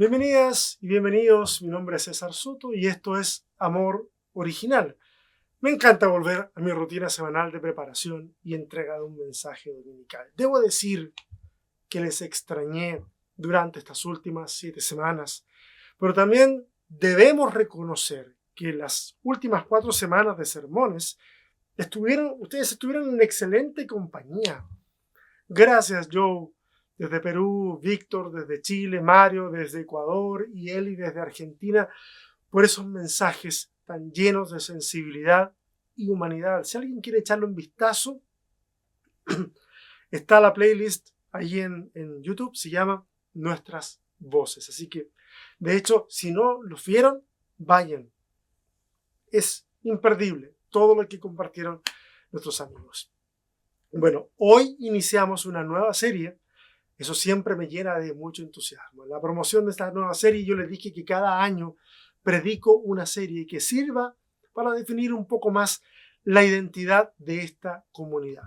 Bienvenidas y bienvenidos, mi nombre es César Soto y esto es Amor Original. Me encanta volver a mi rutina semanal de preparación y entrega de un mensaje dominical. Debo decir que les extrañé durante estas últimas 7 semanas, pero también debemos reconocer que las últimas 4 semanas de sermones ustedes estuvieron en excelente compañía. Gracias, Joe, desde Perú, Víctor, desde Chile, Mario, desde Ecuador y Eli desde Argentina, por esos mensajes tan llenos de sensibilidad y humanidad. Si alguien quiere echarle un vistazo, está la playlist ahí en YouTube, se llama Nuestras Voces. Así que, de hecho, si no los vieron, vayan. Es imperdible todo lo que compartieron nuestros amigos. Bueno, hoy iniciamos una nueva serie. Eso siempre me llena de mucho entusiasmo. En la promoción de esta nueva serie yo les dije que cada año predico una serie que sirva para definir un poco más la identidad de esta comunidad.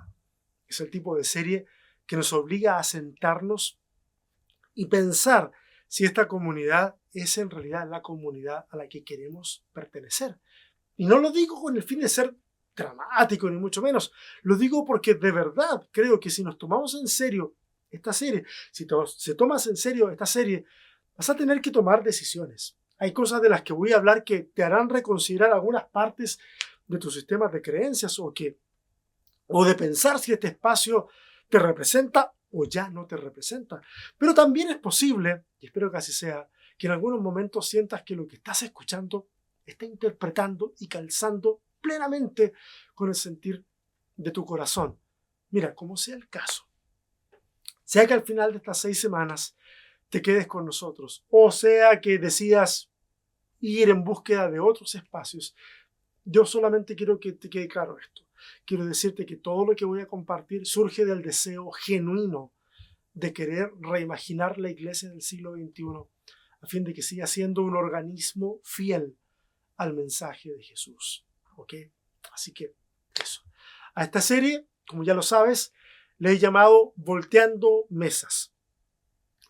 Es el tipo de serie que nos obliga a sentarnos y pensar si esta comunidad es en realidad la comunidad a la que queremos pertenecer. Y no lo digo con el fin de ser dramático, ni mucho menos. Lo digo porque de verdad creo que si nos tomamos en serio esta serie, si tomas en serio esta serie, vas a tener que tomar decisiones. Hay cosas de las que voy a hablar que te harán reconsiderar algunas partes de tus sistemas de creencias o de pensar si este espacio te representa o ya no te representa. Pero también es posible, y espero que así sea, que en algunos momentos sientas que lo que estás escuchando está interpretando y calzando plenamente con el sentir de tu corazón. Mira, como sea el caso, sea que al final de estas 6 semanas te quedes con nosotros, o sea que decidas ir en búsqueda de otros espacios, yo solamente quiero que te quede claro esto. Quiero decirte que todo lo que voy a compartir surge del deseo genuino de querer reimaginar la iglesia del siglo XXI a fin de que siga siendo un organismo fiel al mensaje de Jesús. ¿Ok? Así que eso. A esta serie, como ya lo sabes, le he llamado Volteando Mesas.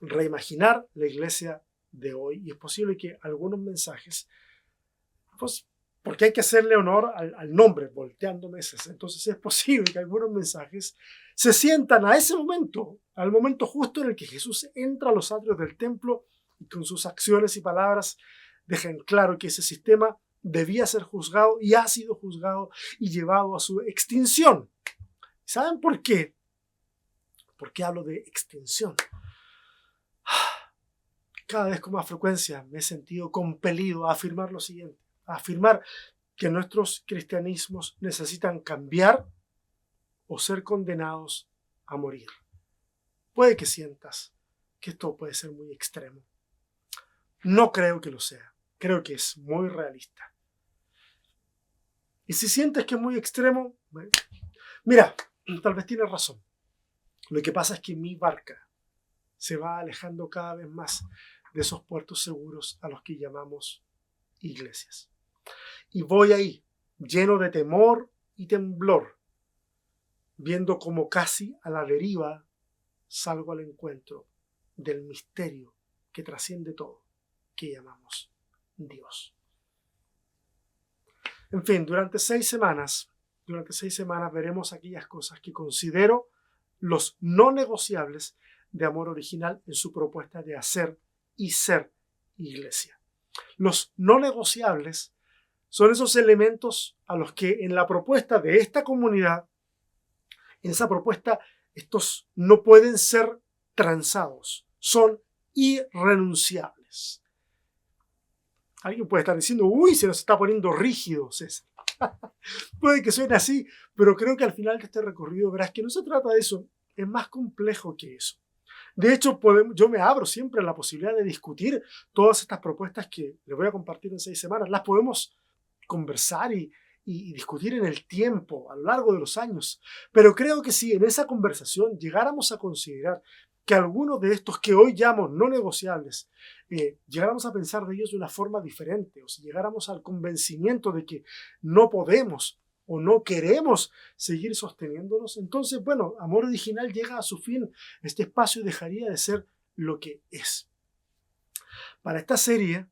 Reimaginar la iglesia de hoy. Y es posible que algunos mensajes, pues, porque hay que hacerle honor al nombre, Volteando Mesas. Entonces es posible que algunos mensajes se sientan a ese momento, al momento justo en el que Jesús entra a los atrios del templo y con sus acciones y palabras dejan claro que ese sistema debía ser juzgado y ha sido juzgado y llevado a su extinción. ¿Saben por qué? ¿Por qué hablo de extinción? Cada vez con más frecuencia me he sentido compelido a afirmar lo siguiente, a afirmar que nuestros cristianismos necesitan cambiar o ser condenados a morir. Puede que sientas que esto puede ser muy extremo. No creo que lo sea. Creo que es muy realista. Y si sientes que es muy extremo, bueno, mira, tal vez tienes razón. Lo que pasa es que mi barca se va alejando cada vez más de esos puertos seguros a los que llamamos iglesias. Y voy ahí, lleno de temor y temblor, viendo como casi a la deriva salgo al encuentro del misterio que trasciende todo, que llamamos Dios. En fin, durante 6 semanas veremos aquellas cosas que considero los no negociables de Amor Original en su propuesta de hacer y ser iglesia. Los no negociables son esos elementos a los que en la propuesta de esta comunidad, en esa propuesta, estos no pueden ser transados, son irrenunciables. Alguien puede estar diciendo, uy, se nos está poniendo rígido, César. Puede que suene así, pero creo que al final de este recorrido verás que no se trata de eso, es más complejo que eso. De hecho, yo me abro siempre a la posibilidad de discutir todas estas propuestas que les voy a compartir en 6 semanas. Las podemos conversar y discutir en el tiempo, a lo largo de los años. Pero creo que si en esa conversación llegáramos a considerar que algunos de estos que hoy llamo no negociables, llegáramos a pensar de ellos de una forma diferente, o si llegáramos al convencimiento de que no podemos o no queremos seguir sosteniéndonos, entonces, bueno, Amor Original llega a su fin. Este espacio dejaría de ser lo que es. Para esta serie,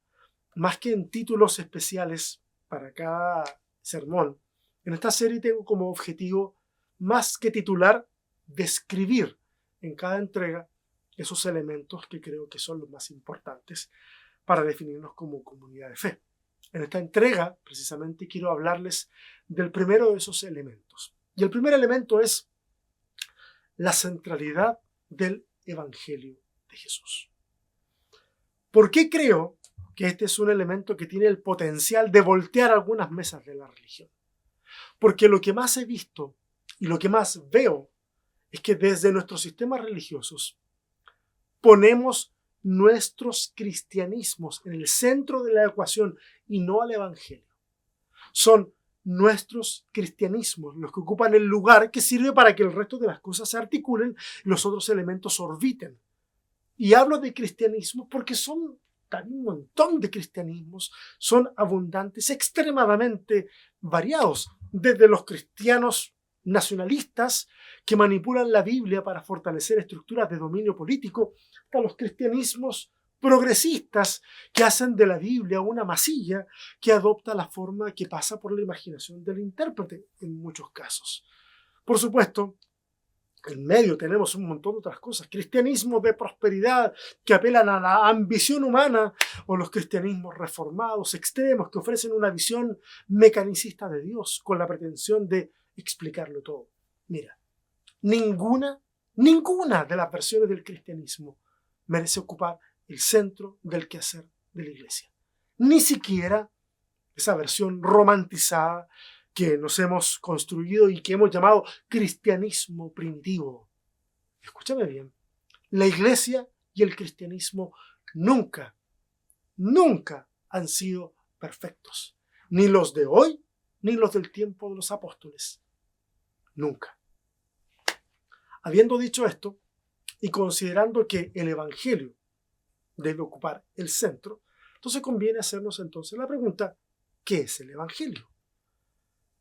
más que en títulos especiales para cada sermón, en esta serie tengo como objetivo, más que titular, describir en cada entrega esos elementos que creo que son los más importantes para definirnos como comunidad de fe. En esta entrega, precisamente, quiero hablarles del primero de esos elementos. Y el primer elemento es la centralidad del Evangelio de Jesús. ¿Por qué creo que este es un elemento que tiene el potencial de voltear algunas mesas de la religión? Porque lo que más he visto y lo que más veo es que desde nuestros sistemas religiosos ponemos nuestros cristianismos en el centro de la ecuación y no al Evangelio. Son nuestros cristianismos los que ocupan el lugar que sirve para que el resto de las cosas se articulen y los otros elementos orbiten. Y hablo de cristianismo porque hay un montón de cristianismos, son abundantes, extremadamente variados, desde los cristianos nacionalistas que manipulan la Biblia para fortalecer estructuras de dominio político, hasta los cristianismos progresistas que hacen de la Biblia una masilla que adopta la forma que pasa por la imaginación del intérprete en muchos casos. Por supuesto, en medio tenemos un montón de otras cosas, cristianismos de prosperidad que apelan a la ambición humana, o los cristianismos reformados extremos que ofrecen una visión mecanicista de Dios con la pretensión de explicarlo todo. Mira, ninguna de las versiones del cristianismo merece ocupar el centro del quehacer de la iglesia. Ni siquiera esa versión romantizada que nos hemos construido y que hemos llamado cristianismo primitivo. Escúchame bien, la iglesia y el cristianismo nunca han sido perfectos. Ni los de hoy, ni los del tiempo de los apóstoles. Nunca. Habiendo dicho esto, y considerando que el Evangelio debe ocupar el centro, entonces conviene hacernos entonces la pregunta, ¿qué es el Evangelio?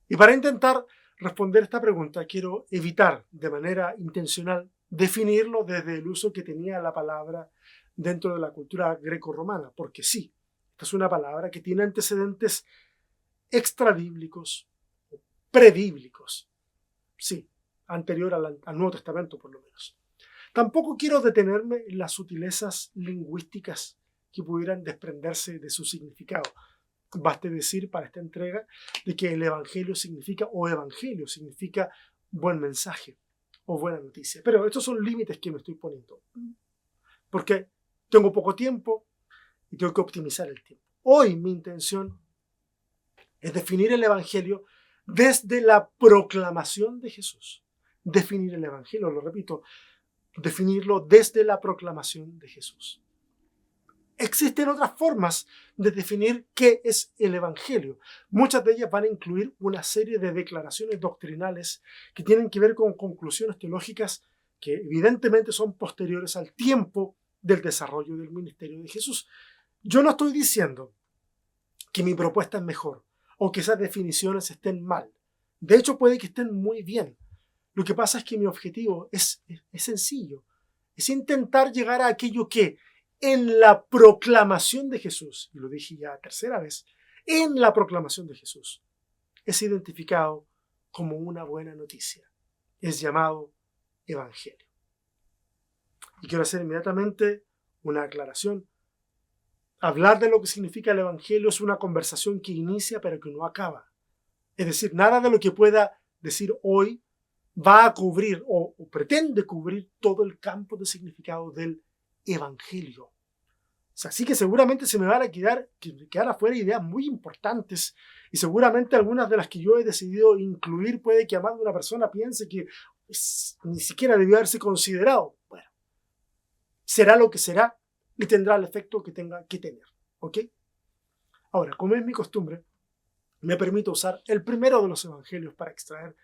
Y para intentar responder esta pregunta, quiero evitar de manera intencional definirlo desde el uso que tenía la palabra dentro de la cultura greco-romana, porque sí, esta es una palabra que tiene antecedentes extrabíblicos, prebíblicos, sí, anterior al Nuevo Testamento por lo menos. Tampoco quiero detenerme en las sutilezas lingüísticas que pudieran desprenderse de su significado. Baste decir para esta entrega de que el evangelio significa buen mensaje o buena noticia. Pero estos son límites que me estoy poniendo, porque tengo poco tiempo y tengo que optimizar el tiempo. Hoy mi intención es definir el evangelio desde la proclamación de Jesús. Definir el evangelio, lo repito, definirlo desde la proclamación de Jesús. Existen otras formas de definir qué es el Evangelio. Muchas de ellas van a incluir una serie de declaraciones doctrinales que tienen que ver con conclusiones teológicas que evidentemente son posteriores al tiempo del desarrollo del ministerio de Jesús. Yo no estoy diciendo que mi propuesta es mejor o que esas definiciones estén mal. De hecho, puede que estén muy bien. Lo que pasa es que mi objetivo es sencillo. Es intentar llegar a aquello que en la proclamación de Jesús, y lo dije ya tercera vez, en la proclamación de Jesús, es identificado como una buena noticia. Es llamado Evangelio. Y quiero hacer inmediatamente una aclaración. Hablar de lo que significa el Evangelio es una conversación que inicia pero que no acaba. Es decir, nada de lo que pueda decir hoy va a cubrir o pretende cubrir todo el campo de significado del Evangelio. O sea, así que seguramente se me van a quedar afuera ideas muy importantes y seguramente algunas de las que yo he decidido incluir puede que a más de una persona piense que ni siquiera debió haberse considerado. Bueno, será lo que será y tendrá el efecto que tenga que tener. ¿Ok? Ahora, como es mi costumbre, me permito usar el primero de los evangelios para extraer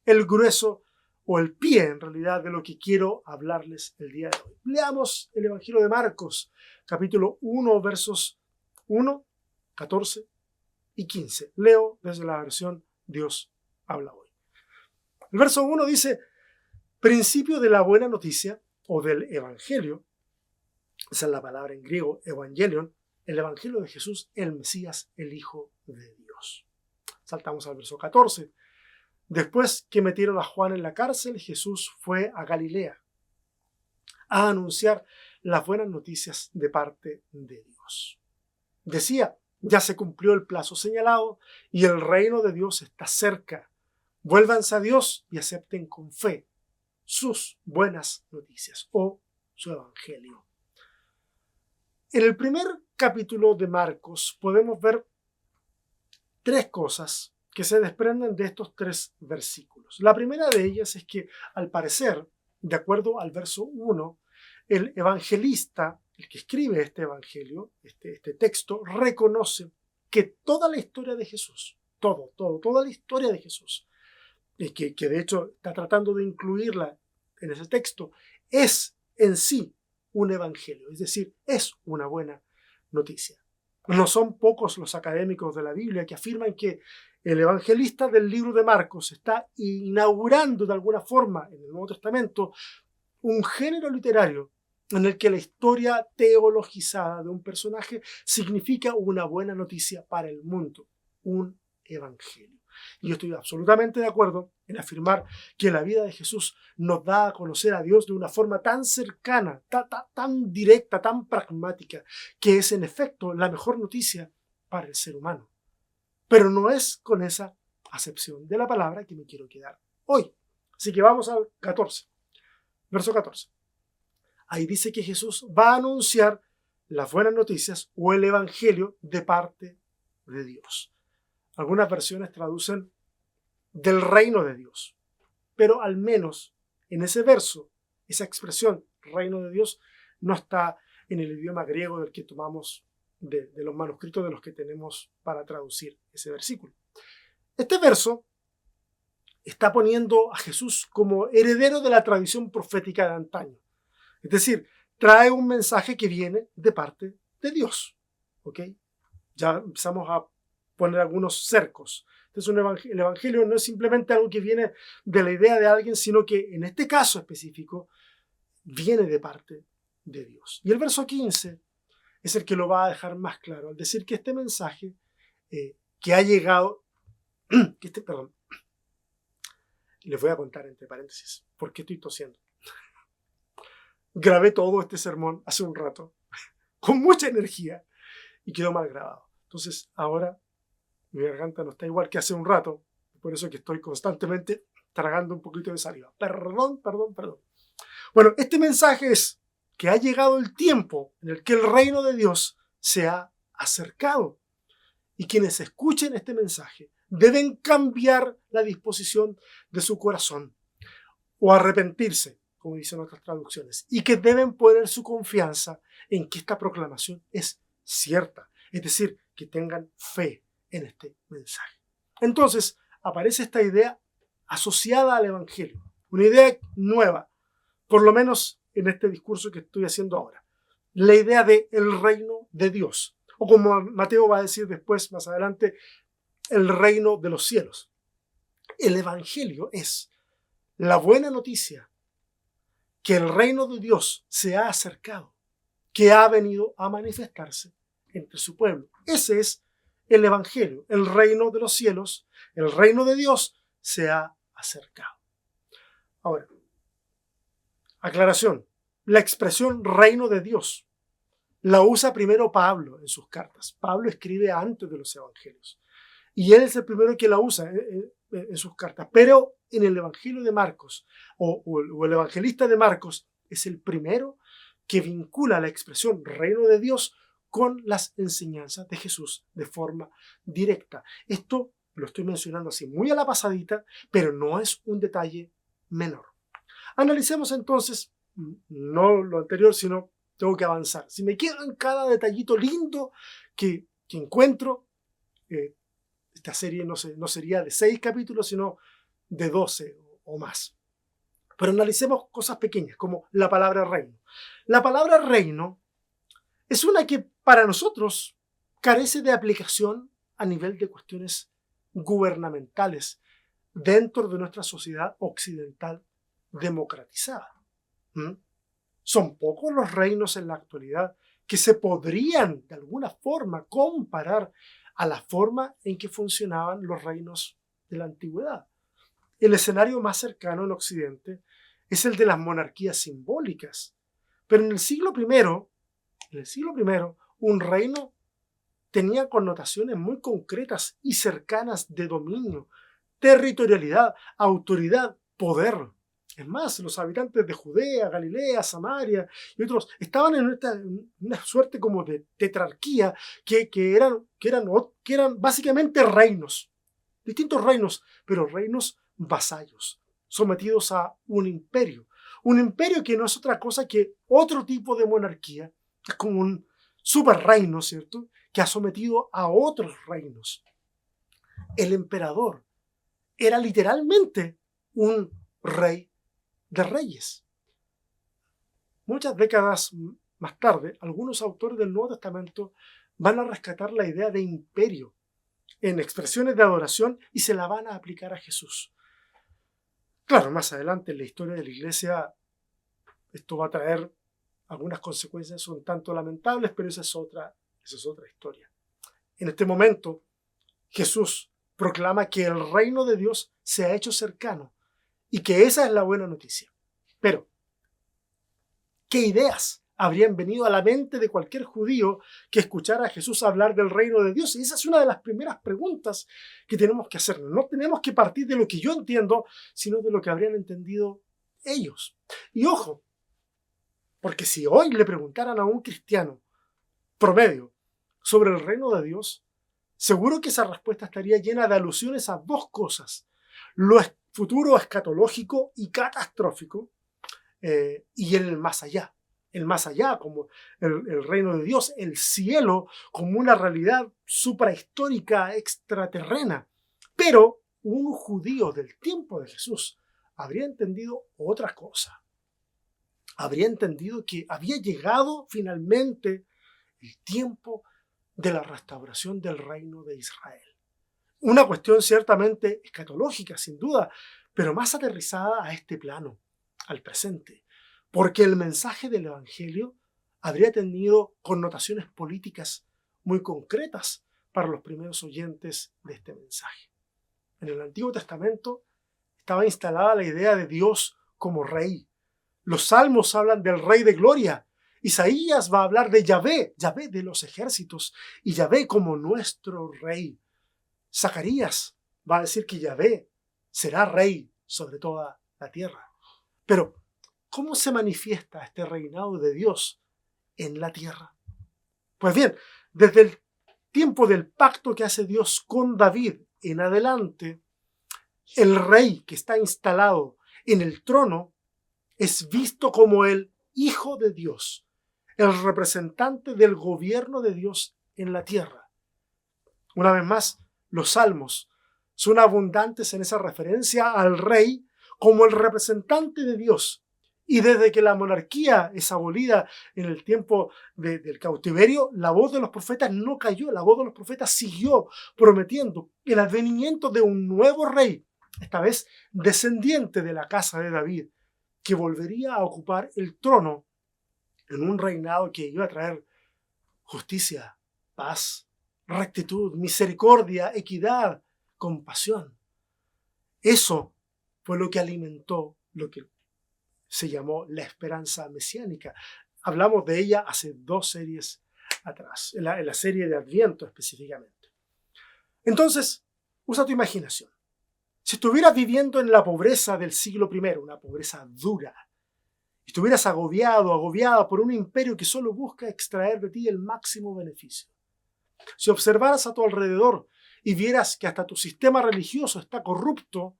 el grueso o el pie, en realidad, de lo que quiero hablarles el día de hoy. Leamos el Evangelio de Marcos, capítulo 1, versos 1, 14 y 15. Leo desde la versión Dios habla hoy. El verso 1 dice, principio de la buena noticia o del Evangelio esa es la palabra en griego, evangelion, el evangelio de Jesús, el Mesías, el Hijo de Dios. Saltamos al verso 14. Después que metieron a Juan en la cárcel, Jesús fue a Galilea a anunciar las buenas noticias de parte de Dios. Decía, ya se cumplió el plazo señalado y el reino de Dios está cerca. Vuélvanse a Dios y acepten con fe sus buenas noticias o su evangelio. En el primer capítulo de Marcos podemos ver tres cosas que se desprenden de estos tres versículos. La primera de ellas es que, al parecer, de acuerdo al verso 1, el evangelista, el que escribe este evangelio, este texto, reconoce que toda la historia de Jesús, toda la historia de Jesús, que de hecho está tratando de incluirla en ese texto, es en sí un evangelio, es decir, es una buena noticia. No son pocos los académicos de la Biblia que afirman que el evangelista del libro de Marcos está inaugurando de alguna forma en el Nuevo Testamento un género literario en el que la historia teologizada de un personaje significa una buena noticia para el mundo, un evangelio. Y yo estoy absolutamente de acuerdo en afirmar que la vida de Jesús nos da a conocer a Dios de una forma tan cercana, tan directa, tan pragmática, que es en efecto la mejor noticia para el ser humano. Pero no es con esa acepción de la palabra que me quiero quedar hoy. Así que vamos al 14, verso 14. Ahí dice que Jesús va a anunciar las buenas noticias o el evangelio de parte de Dios. Algunas versiones traducen del reino de Dios, pero al menos en ese verso, esa expresión reino de Dios no está en el idioma griego del que tomamos de los manuscritos de los que tenemos para traducir ese versículo. Este verso está poniendo a Jesús como heredero de la tradición profética de antaño. Es decir, trae un mensaje que viene de parte de Dios. ¿Ok? Ya empezamos a poner algunos cercos. Entonces, el evangelio no es simplemente algo que viene de la idea de alguien, sino que en este caso específico viene de parte de Dios. Y el verso 15 es el que lo va a dejar más claro, al decir que este mensaje que ha llegado, les voy a contar entre paréntesis por qué estoy tosiendo. Grabé todo este sermón hace un rato, con mucha energía, y quedó mal grabado. Entonces, ahora mi garganta no está igual que hace un rato, por eso que estoy constantemente tragando un poquito de saliva. Perdón. Bueno, este mensaje es que ha llegado el tiempo en el que el reino de Dios se ha acercado. Y quienes escuchen este mensaje deben cambiar la disposición de su corazón o arrepentirse, como dicen otras traducciones, y que deben poner su confianza en que esta proclamación es cierta, es decir, que tengan fe en este mensaje. Entonces, aparece esta idea asociada al evangelio, una idea nueva, por lo menos en este discurso que estoy haciendo ahora, la idea de el reino de Dios, o como Mateo va a decir después, más adelante, el reino de los cielos. El evangelio es la buena noticia que el reino de Dios se ha acercado, que ha venido a manifestarse entre su pueblo. Ese es el evangelio, el reino de los cielos, el reino de Dios se ha acercado. Ahora, aclaración, la expresión reino de Dios la usa primero Pablo en sus cartas. Pablo escribe antes de los evangelios y él es el primero que la usa en sus cartas, pero en el evangelio de Marcos o el evangelista de Marcos es el primero que vincula la expresión reino de Dios con las enseñanzas de Jesús de forma directa. Esto lo estoy mencionando así muy a la pasadita, pero no es un detalle menor. Analicemos entonces, no lo anterior, sino tengo que avanzar. Si me quedo en cada detallito lindo que encuentro, esta serie no sería de 6 capítulos, sino de 12 o más. Pero analicemos cosas pequeñas, como la palabra reino. La palabra reino es una que para nosotros carece de aplicación a nivel de cuestiones gubernamentales dentro de nuestra sociedad occidental democratizada. Son pocos los reinos en la actualidad que se podrían de alguna forma comparar a la forma en que funcionaban los reinos de la antigüedad. El escenario más cercano en Occidente es el de las monarquías simbólicas. Pero en el siglo I, un reino tenía connotaciones muy concretas y cercanas de dominio, territorialidad, autoridad, poder. Es más, los habitantes de Judea, Galilea, Samaria y otros estaban en una suerte como de tetrarquía que eran básicamente reinos, distintos reinos, pero reinos vasallos, sometidos a un imperio que no es otra cosa que otro tipo de monarquía, es como un super reino, ¿cierto?, que ha sometido a otros reinos. El emperador era literalmente un rey de reyes. Muchas décadas más tarde, algunos autores del Nuevo Testamento van a rescatar la idea de imperio en expresiones de adoración y se la van a aplicar a Jesús. Claro, más adelante en la historia de la Iglesia esto va a traer algunas consecuencias un tanto lamentables, pero esa es otra historia. En este momento, Jesús proclama que el reino de Dios se ha hecho cercano y que esa es la buena noticia. Pero, ¿qué ideas habrían venido a la mente de cualquier judío que escuchara a Jesús hablar del reino de Dios? Y esa es una de las primeras preguntas que tenemos que hacernos. No tenemos que partir de lo que yo entiendo, sino de lo que habrían entendido ellos. Y ojo, porque si hoy le preguntaran a un cristiano promedio sobre el reino de Dios, seguro que esa respuesta estaría llena de alusiones a dos cosas: lo futuro escatológico y catastrófico, y el más allá. El más allá como el reino de Dios, el cielo como una realidad suprahistórica, extraterrena. Pero un judío del tiempo de Jesús habría entendido otra cosa. Habría entendido que había llegado finalmente el tiempo de la restauración del reino de Israel. Una cuestión ciertamente escatológica, sin duda, pero más aterrizada a este plano, al presente, porque el mensaje del Evangelio habría tenido connotaciones políticas muy concretas para los primeros oyentes de este mensaje. En el Antiguo Testamento estaba instalada la idea de Dios como rey. Los salmos hablan del Rey de Gloria. Isaías va a hablar de Yahvé, Yahvé de los ejércitos, y Yahvé como nuestro Rey. Zacarías va a decir que Yahvé será Rey sobre toda la tierra. Pero, ¿cómo se manifiesta este reinado de Dios en la tierra? Pues bien, desde el tiempo del pacto que hace Dios con David en adelante, el rey que está instalado en el trono es visto como el Hijo de Dios, el representante del gobierno de Dios en la tierra. Una vez más, los salmos son abundantes en esa referencia al rey como el representante de Dios. Y desde que la monarquía es abolida en el tiempo del cautiverio, la voz de los profetas no cayó, la voz de los profetas siguió prometiendo el advenimiento de un nuevo rey, esta vez descendiente de la casa de David, que volvería a ocupar el trono en un reinado que iba a traer justicia, paz, rectitud, misericordia, equidad, compasión. Eso fue lo que alimentó lo que se llamó la esperanza mesiánica. Hablamos de ella hace 2 series atrás, en la serie de Adviento específicamente. Entonces, usa tu imaginación. Si estuvieras viviendo en la pobreza del siglo I, una pobreza dura, y estuvieras agobiada por un imperio que solo busca extraer de ti el máximo beneficio, si observaras a tu alrededor y vieras que hasta tu sistema religioso está corrupto,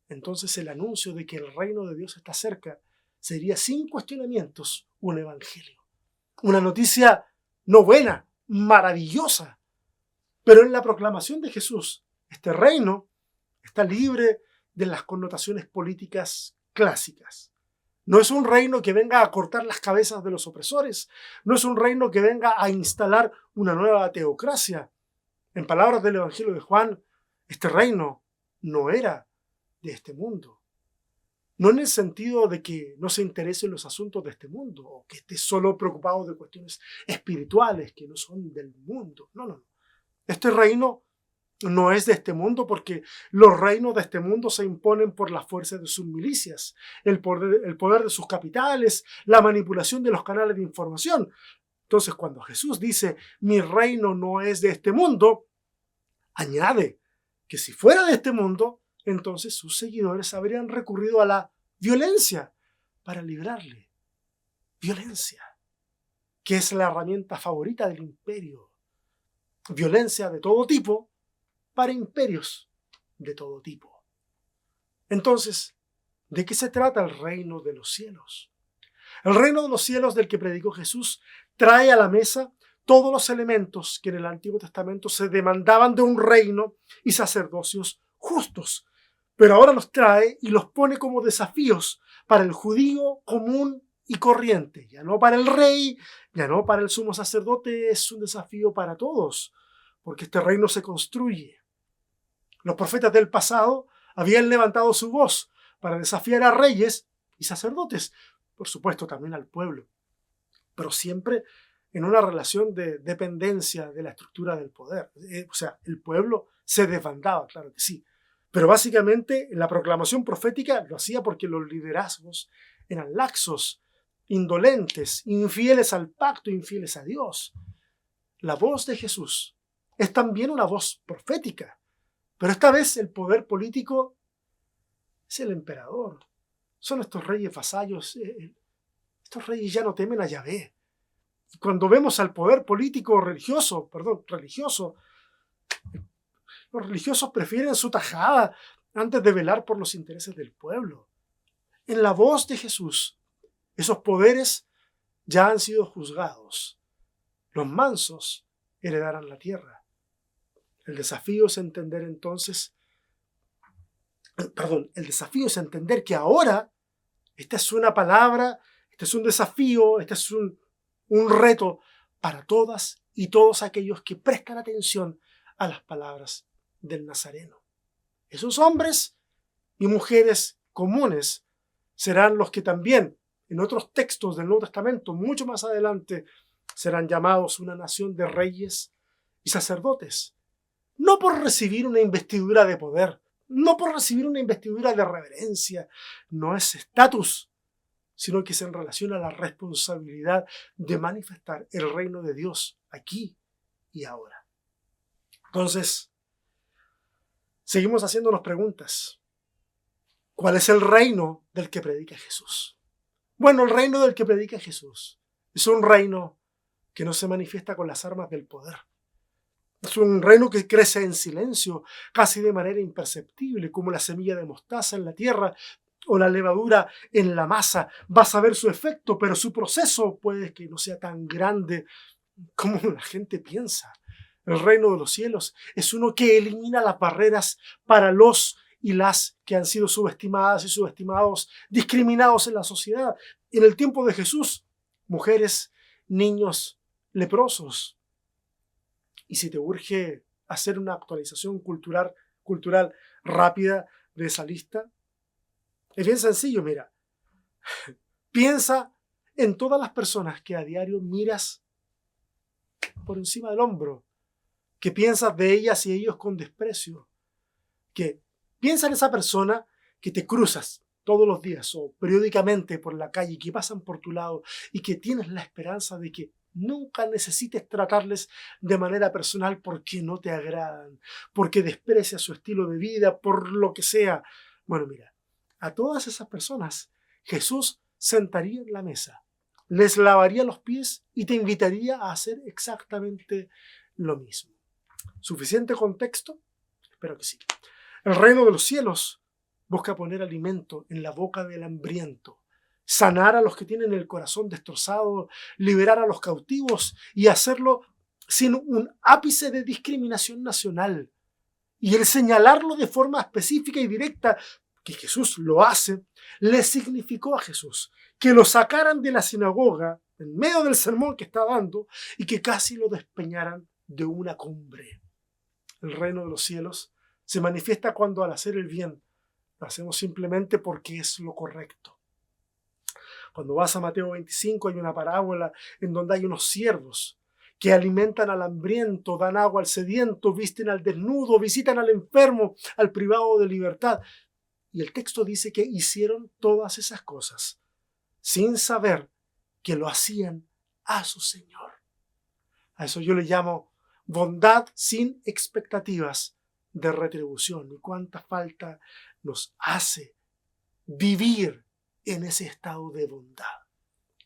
entonces el anuncio de que el reino de Dios está cerca sería sin cuestionamientos un evangelio. Una noticia no buena, maravillosa. Pero en la proclamación de Jesús, este reino está libre de las connotaciones políticas clásicas. No es un reino que venga a cortar las cabezas de los opresores. No es un reino que venga a instalar una nueva teocracia. En palabras del Evangelio de Juan, este reino no era de este mundo. No en el sentido de que no se interese en los asuntos de este mundo o que esté solo preocupado de cuestiones espirituales que no son del mundo. No, no, no. Este reino no es de este mundo porque los reinos de este mundo se imponen por la fuerza de sus milicias, el poder de sus capitales, la manipulación de los canales de información. Entonces, cuando Jesús dice, mi reino no es de este mundo, añade que si fuera de este mundo, entonces sus seguidores habrían recurrido a la violencia para librarle. Violencia, que es la herramienta favorita del imperio. Violencia de todo tipo para imperios de todo tipo. Entonces, ¿de qué se trata el reino de los cielos? El reino de los cielos del que predicó Jesús trae a la mesa todos los elementos que en el Antiguo Testamento se demandaban de un reino y sacerdocios justos, pero ahora los trae y los pone como desafíos para el judío común y corriente, ya no para el rey, ya no para el sumo sacerdote, es un desafío para todos, porque este reino se construye. Los profetas del pasado habían levantado su voz para desafiar a reyes y sacerdotes, por supuesto también al pueblo, pero siempre en una relación de dependencia de la estructura del poder. O sea, el pueblo se desbandaba, claro que sí, pero básicamente la proclamación profética lo hacía porque los liderazgos eran laxos, indolentes, infieles al pacto, infieles a Dios. La voz de Jesús es también una voz profética, pero esta vez el poder político es el emperador. Son estos reyes vasallos. Estos reyes ya no temen a Yahvé. Cuando vemos al poder político religioso, los religiosos prefieren su tajada antes de velar por los intereses del pueblo. En la voz de Jesús, esos poderes ya han sido juzgados. Los mansos heredarán la tierra. El desafío es entender que ahora esta es una palabra, este es un desafío, este es un reto para todas y todos aquellos que prestan atención a las palabras del Nazareno. Esos hombres y mujeres comunes serán los que también, en otros textos del Nuevo Testamento, mucho más adelante, serán llamados una nación de reyes y sacerdotes. No por recibir una investidura de poder, no por recibir una investidura de reverencia, no es estatus, sino que es en relación a la responsabilidad de manifestar el reino de Dios aquí y ahora. Entonces, seguimos haciéndonos preguntas. ¿Cuál es el reino del que predica Jesús? Bueno, el reino del que predica Jesús es un reino que no se manifiesta con las armas del poder. Es un reino que crece en silencio, casi de manera imperceptible, como la semilla de mostaza en la tierra o la levadura en la masa. Vas a ver su efecto, pero su proceso puede que no sea tan grande como la gente piensa. El reino de los cielos es uno que elimina las barreras para los y las que han sido subestimadas y subestimados, discriminados en la sociedad. En el tiempo de Jesús, mujeres, niños, leprosos. Y si te urge hacer una actualización cultural rápida de esa lista, es bien sencillo, mira. Piensa en todas las personas que a diario miras por encima del hombro, que piensas de ellas y ellos con desprecio, que piensa en esa persona que te cruzas todos los días o periódicamente por la calle, que pasan por tu lado y que tienes la esperanza de que nunca necesites tratarles de manera personal porque no te agradan, porque desprecias su estilo de vida, por lo que sea. Bueno, mira, a todas esas personas Jesús sentaría en la mesa, les lavaría los pies y te invitaría a hacer exactamente lo mismo. ¿Suficiente contexto? Espero que sí. El reino de los cielos busca poner alimento en la boca del hambriento, sanar a los que tienen el corazón destrozado, liberar a los cautivos y hacerlo sin un ápice de discriminación nacional. Y el señalarlo de forma específica y directa, que Jesús lo hace, le significó a Jesús que lo sacaran de la sinagoga en medio del sermón que está dando y que casi lo despeñaran de una cumbre. El reino de los cielos se manifiesta cuando al hacer el bien Lo hacemos simplemente porque es lo correcto. Cuando vas a Mateo 25 hay una parábola en donde hay unos siervos que alimentan al hambriento, dan agua al sediento, visten al desnudo, visitan al enfermo, al privado de libertad. Y el texto dice que hicieron todas esas cosas sin saber que lo hacían a su Señor. A eso yo le llamo bondad sin expectativas de retribución. Y cuánta falta nos hace vivir en ese estado de bondad.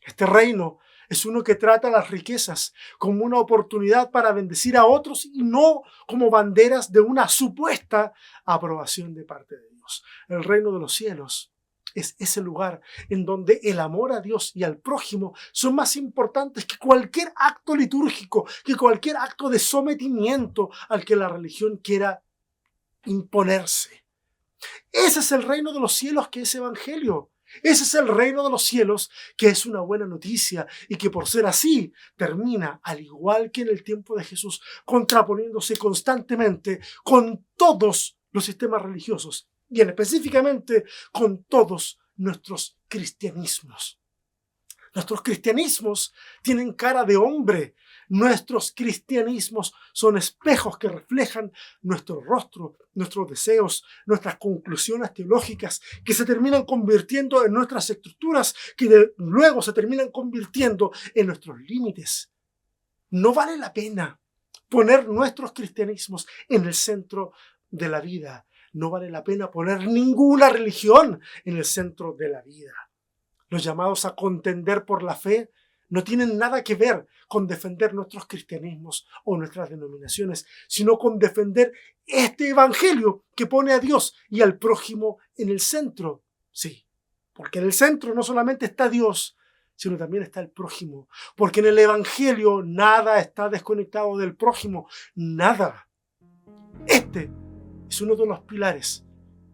Este reino es uno que trata las riquezas como una oportunidad para bendecir a otros y no como banderas de una supuesta aprobación de parte de Dios. El reino de los cielos es ese lugar en donde el amor a Dios y al prójimo son más importantes que cualquier acto litúrgico, que cualquier acto de sometimiento al que la religión quiera imponerse. Ese es el reino de los cielos que es evangelio. Ese es el reino de los cielos que es una buena noticia y que por ser así termina, al igual que en el tiempo de Jesús, contraponiéndose constantemente con todos los sistemas religiosos y específicamente con todos nuestros cristianismos. Nuestros cristianismos tienen cara de hombre. Nuestros cristianismos son espejos que reflejan nuestro rostro, nuestros deseos, nuestras conclusiones teológicas, que se terminan convirtiendo en nuestras estructuras, que luego se terminan convirtiendo en nuestros límites. No vale la pena poner nuestros cristianismos en el centro de la vida. No vale la pena poner ninguna religión en el centro de la vida. Los llamados a contender por la fe no tienen nada que ver con defender nuestros cristianismos o nuestras denominaciones, sino con defender este evangelio que pone a Dios y al prójimo en el centro. Sí, porque en el centro no solamente está Dios, sino también está el prójimo. Porque en el evangelio nada está desconectado del prójimo, nada. Este es uno de los pilares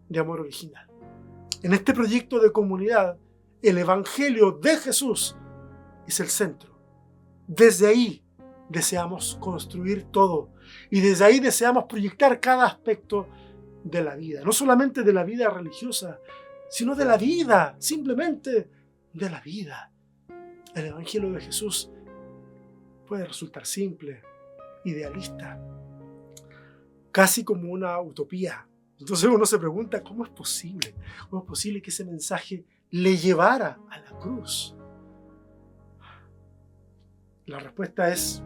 de amor original. En este proyecto de comunidad, el evangelio de Jesús es el centro. Desde ahí deseamos construir todo y desde ahí deseamos proyectar cada aspecto de la vida. No solamente de la vida religiosa, sino de la vida, simplemente de la vida. El evangelio de Jesús puede resultar simple, idealista, casi como una utopía. Entonces uno se pregunta, ¿cómo es posible? ¿Cómo es posible que ese mensaje le llevara a la cruz? La respuesta es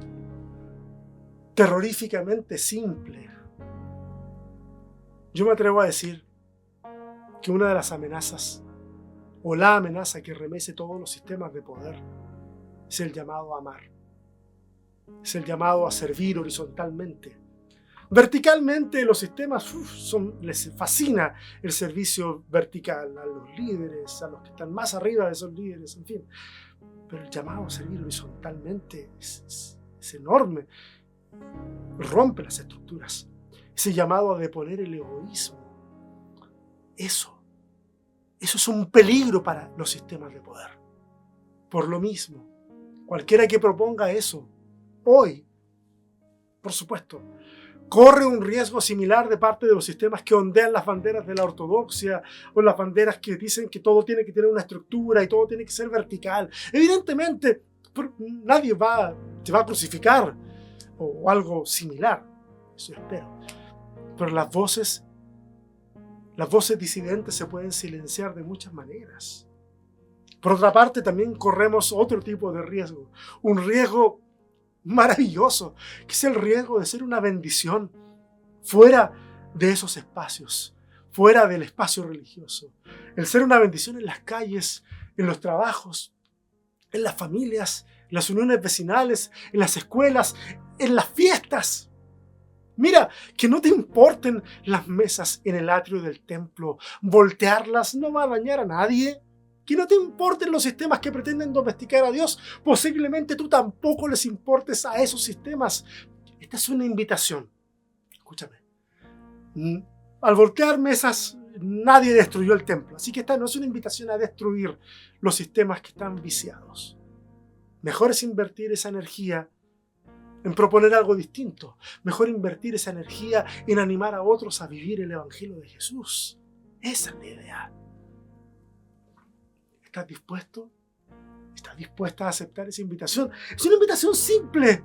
terroríficamente simple. Yo me atrevo a decir que una de las amenazas, o la amenaza que remece todos los sistemas de poder, es el llamado a amar. Es el llamado a servir horizontalmente. Verticalmente los sistemas les fascina el servicio vertical a los líderes, a los que están más arriba de esos líderes, en fin. Pero el llamado a servir horizontalmente es enorme. Rompe las estructuras. Ese llamado a deponer el egoísmo. Eso es un peligro para los sistemas de poder. Por lo mismo, cualquiera que proponga eso hoy, por supuesto, corre un riesgo similar de parte de los sistemas que ondean las banderas de la ortodoxia o las banderas que dicen que todo tiene que tener una estructura y todo tiene que ser vertical. Evidentemente, nadie te va a crucificar o algo similar, eso espero. Pero las voces disidentes se pueden silenciar de muchas maneras. Por otra parte, también corremos otro tipo de riesgo, un riesgo maravilloso, que es el riesgo de ser una bendición fuera de esos espacios, fuera del espacio religioso. El ser una bendición en las calles, en los trabajos, en las familias, en las uniones vecinales, en las escuelas, en las fiestas. Mira, que no te importen las mesas en el atrio del templo. Voltearlas no va a dañar a nadie. Que no te importen los sistemas que pretenden domesticar a Dios. Posiblemente tú tampoco les importes a esos sistemas. Esta es una invitación. Escúchame. Al voltear mesas, nadie destruyó el templo. Así que esta no es una invitación a destruir los sistemas que están viciados. Mejor es invertir esa energía en proponer algo distinto. Mejor invertir esa energía en animar a otros a vivir el evangelio de Jesús. Esa es la idea. ¿Estás dispuesto? ¿Estás dispuesta a aceptar esa invitación? Es una invitación simple,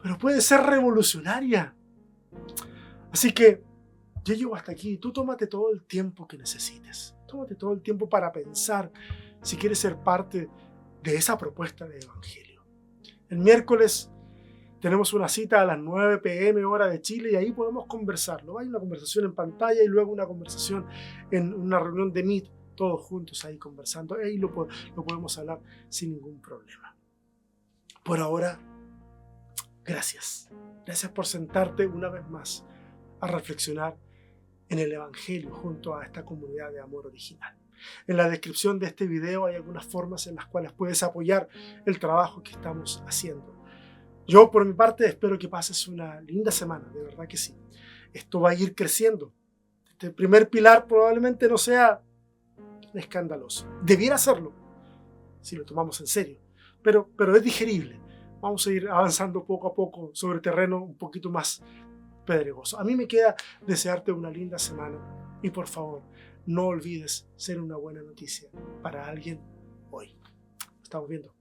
pero puede ser revolucionaria. Así que yo llego hasta aquí. Tú tómate todo el tiempo que necesites. Tómate todo el tiempo para pensar si quieres ser parte de esa propuesta de evangelio. El miércoles tenemos una cita a las 9 p.m. hora de Chile y ahí podemos conversarlo. Hay una conversación en pantalla y luego una conversación en una reunión de Meet, todos juntos ahí conversando. Ahí lo podemos hablar sin ningún problema. Por ahora, gracias. Gracias por sentarte una vez más a reflexionar en el Evangelio junto a esta comunidad de amor original. En la descripción de este video hay algunas formas en las cuales puedes apoyar el trabajo que estamos haciendo. Yo, por mi parte, espero que pases una linda semana, de verdad que sí. Esto va a ir creciendo. Este primer pilar probablemente no sea escandaloso. Debiera serlo, si lo tomamos en serio, pero es digerible. Vamos a ir avanzando poco a poco sobre terreno un poquito más pedregoso. A mí me queda desearte una linda semana y por favor, no olvides ser una buena noticia para alguien hoy. Estamos viendo.